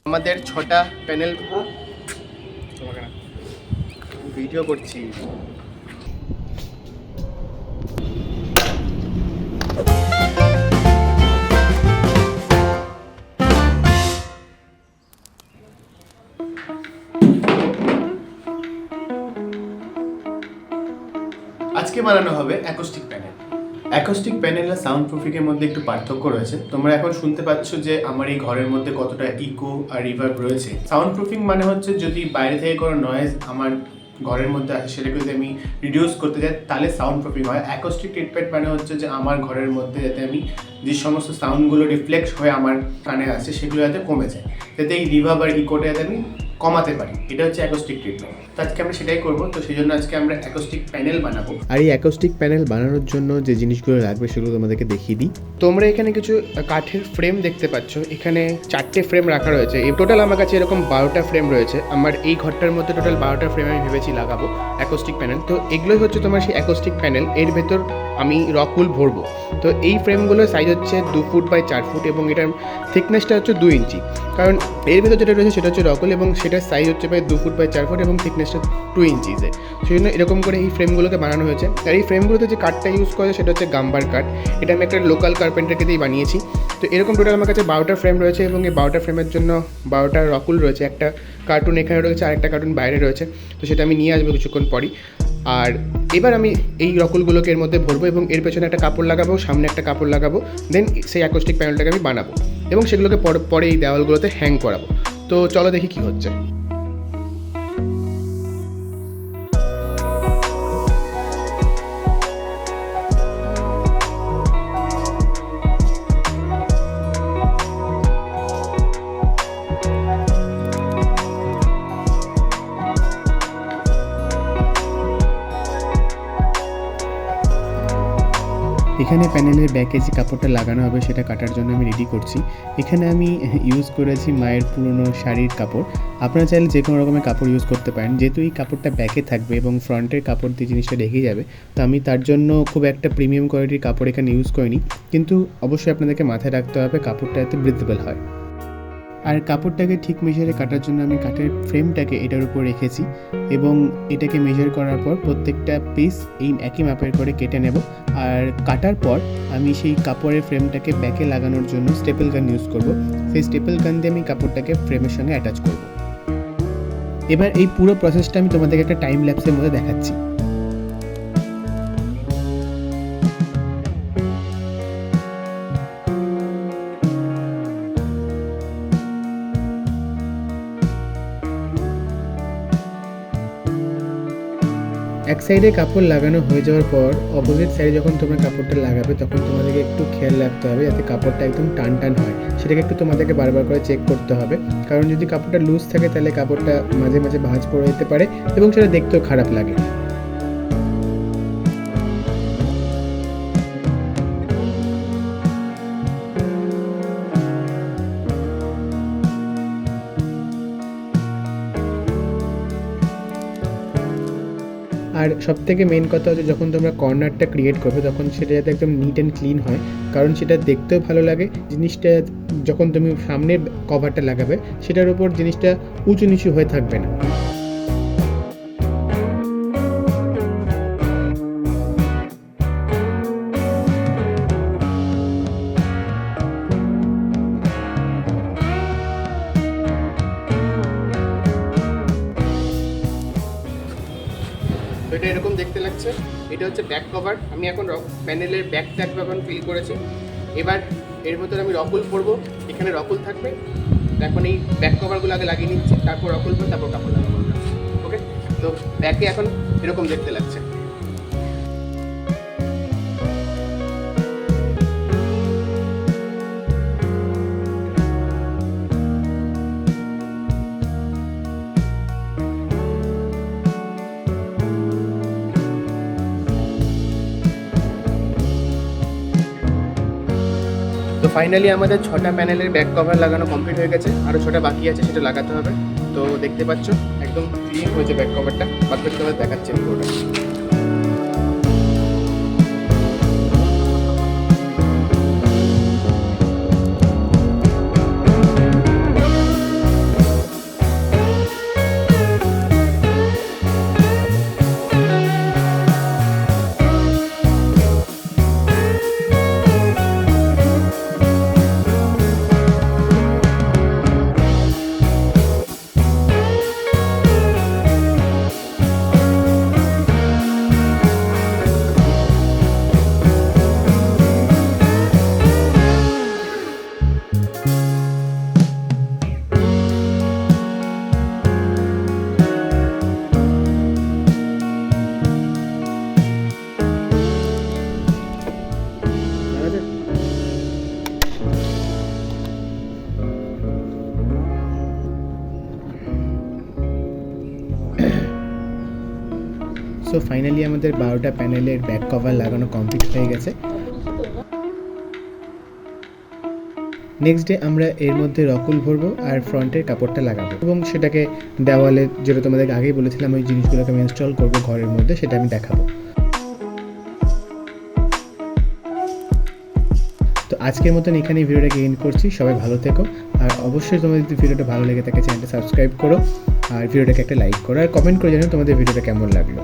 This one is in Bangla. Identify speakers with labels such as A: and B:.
A: আমাদের 6টা প্যানেল ভিডিও করছি। আজকে বানানো হবে অ্যাকোস্টিক প্যানেল। অ্যাকোস্টিক প্যানেল আর সাউন্ড প্রুফিংয়ের মধ্যে একটু পার্থক্য রয়েছে। তোমরা এখন শুনতে পাচ্ছ যে আমার এই ঘরের মধ্যে কতটা ইকো আর রিভার্ব রয়েছে। সাউন্ড প্রুফিং মানে হচ্ছে যদি বাইরে থেকে কোনো নয়েজ আমার ঘরের মধ্যে আসে সেটাকে যদি আমি রিডিউস করতে যাই তাহলে সাউন্ড প্রুফিং হয়। অ্যাকোস্টিক ট্রিটমেন্ট মানে হচ্ছে যে আমার ঘরের মধ্যে যাতে আমি যে সমস্ত সাউন্ডগুলো রিফ্লেক্ট হয়ে আমার কানে আসছে সেগুলো যাতে কমে যায়, যাতে এই রিভার্ব আর ইকোটা যাতে আমি কমাতে পারি। এটা হচ্ছে অ্যাকোস্টিক ট্রিটমেন্ট। তো আজকে আমরা সেটাই করবো। তো সেই জন্য আজকে আমরা অ্যাকোস্টিক প্যানেল বানাবো। আর এই অ্যাকোস্টিক প্যানেল বানানোর জন্য যে জিনিসগুলো লাগবে সেগুলো তোমাদেরকে দেখিয়ে দিই। তোমরা এখানে কিছু কাঠের ফ্রেম দেখতে পাচ্ছ। এখানে 4টে ফ্রেম রাখা রয়েছে। এই টোটাল আমার কাছে এরকম 12টা ফ্রেম রয়েছে। আমার এই ঘরটার মধ্যে টোটাল 12টা ফ্রেম আমি ভেবেছি লাগাবো অ্যাকোস্টিক প্যানেল। তো এগুলোই হচ্ছে তোমার সেই অ্যাকোস্টিক প্যানেল। এর ভেতর আমি রকুল ভরবো। তো এই ফ্রেমগুলোর সাইজ হচ্ছে 2 ফুট বাই 4 ফুট এবং এটার থিকনেসটা হচ্ছে 2 ইঞ্চি। কারণ এর ভেতর যেটা রয়েছে সেটা হচ্ছে রকুল এবং সেটার সাইজ হচ্ছে প্রায় 2 ফুট বাই 4 ফুট এবং থিকনেসটা 2 ইঞ্চিজের। সেই জন্য এরকম করে এই ফ্রেমগুলোকে বানানো হয়েছে। আর এই ফ্রেমগুলোতে যে কাঠটা ইউজ করেছে সেটা হচ্ছে গাম্বার কাঠ। এটা আমি একটা লোকাল কার্পেন্টারকে দিয়েই বানিয়েছি। তো এরকম টোটাল আমার কাছে 12টা ফ্রেম রয়েছে এবং এই 12টা ফ্রেমের জন্য 12টা রকুল রয়েছে। একটা কার্টুন এখানে রয়েছে আর একটা কার্টুন বাইরে রয়েছে। তো সেটা আমি নিয়ে আসবো কিছুক্ষণ পরই। আর এবার আমি এই রকুলগুলোকে এর মধ্যে ভরবো এবং এর পেছনে একটা কাপড় লাগাবো, সামনে একটা কাপড় লাগাবো, দেন সেই অ্যাকোস্টিক প্যানেলটাকে আমি বানাবো এবং সেগুলোকে পরে এই দেওয়ালগুলোতে হ্যাং করাবো। তো চলো দেখি কী হচ্ছে। এখানে প্যানেলের ব্যাকে যে কাপড়টা লাগানো হবে সেটা কাটার জন্য আমি রেডি করছি। এখানে আমি ইউজ করেছি মায়ের পুরনো শাড়ির কাপড়। আপনারা চাইলে যে কোনো রকমের কাপড় ইউজ করতে পারেন। যেহেতু এই কাপড়টা ব্যাকে থাকবে এবং ফ্রন্টের কাপড় দিয়ে জিনিসটা ঢেকে যাবে, তো আমি তার জন্য খুব একটা প্রিমিয়াম কোয়ালিটির কাপড় এখানে ইউজ করিনি। কিন্তু অবশ্যই আপনাদেরকে মাথায় রাখতে হবে কাপড়টা যাতে ব্রিথেবল হয়। আর কাপড়টাকে ঠিক মেজারে কাটার জন্য আমি কাঠের ফ্রেমটাকে এটার উপর রেখেছি এবং এটাকে মেজার করার পর প্রত্যেকটা পিস এই একই মাপের করে কেটে নেব। আর কাটার পর আমি সেই কাপড়ের ফ্রেমটাকে ব্যাকে লাগানোর জন্য স্টেপল গান ইউজ করব। সেই স্টেপল গান দিয়ে আমি কাপড়টাকে ফ্রেমের সঙ্গে অ্যাটাচ করব। এবার এই পুরো প্রসেসটা আমি তোমাদেরকে একটা টাইম ল্যাপসের মধ্যে দেখাচ্ছি। এক সাইডে কাপড় লাগানো হয়ে যাওয়ার পর অপোজিট সাইডে যখন তোমরা কাপড়টা লাগাবে তখন তোমাদেরকে একটু খেয়াল রাখতে হবে যাতে কাপড়টা একদম টান টান হয়। সেটাকে একটু তোমাদেরকে বারবার করে চেক করতে হবে, কারণ যদি কাপড়টা লুজ থাকে তাহলে কাপড়টা মাঝে মাঝে ভাঁজ পড়ে যেতে পারে এবং সেটা দেখতেও খারাপ লাগে। আর সবথেকে মেন কথা হচ্ছে যখন তোমরা কর্নারটা ক্রিয়েট করবে তখন সেটা যাতে একদম নিট অ্যান্ড ক্লিন হয়, কারণ সেটা দেখতেও ভালো লাগে। জিনিসটা যখন তুমি সামনে কভারটা লাগাবে সেটার উপর জিনিসটা উঁচু নিচু হয়ে থাকবে না। তো এটা এরকম দেখতে লাগছে। এটা হচ্ছে ব্যাক কভার। আমি এখন প্যানেলের ব্যাকটা একবার এখন ফিল করেছি। এবার এর ভেতরে আমি রকুল পরবো। এখানে রকুল থাকবে। এখন এই ব্যাক কভারগুলো আগে লাগিয়ে নিচ্ছি, তারপর রকুল পর তারপর কাপড় লাগাবো। ওকে, তো ব্যাকে এখন এরকম দেখতে লাগছে। তো ফাইনালি আমাদের 6টা প্যানেলের ব্যাক কভার লাগানো কমপ্লিট হয়ে গেছে। আরও 6টা বাকি আছে, সেটা লাগাতে হবে। তো দেখতে পাচ্ছ একদম ক্লিন হয়েছে ব্যাক কভারটা। বাদ বাকি তোমাদের দেখাচ্ছে পুরোটা। ফাইনালি আমাদের 12টা প্যানেলের ব্যাক কভার লাগানো কমপ্লিট হয়ে গেছে। নেক্সট ডে আমরা এর মধ্যে রকুল ভরবো আর ফ্রন্টের কাপড়টা লাগাবো এবং সেটাকে দেওয়ালে, যেটা তোমাদেরকে আগেই বলেছিলাম ওই জিনিসগুলোকে আমি ইনস্টল করবো ঘরের মধ্যে, সেটা আমি দেখাবো। তো আজকের মতন এখানেই ভিডিওটাকে এন্ড করছি। সবাই ভালো থেকো, আর অবশ্যই তোমাদের যদি ভিডিওটা ভালো লেগে থাকে চ্যানেলটা সাবস্ক্রাইব করো আর ভিডিওটাকে একটা লাইক করো আর কমেন্ট করে জানাও তোমাদের ভিডিওটা কেমন লাগলো।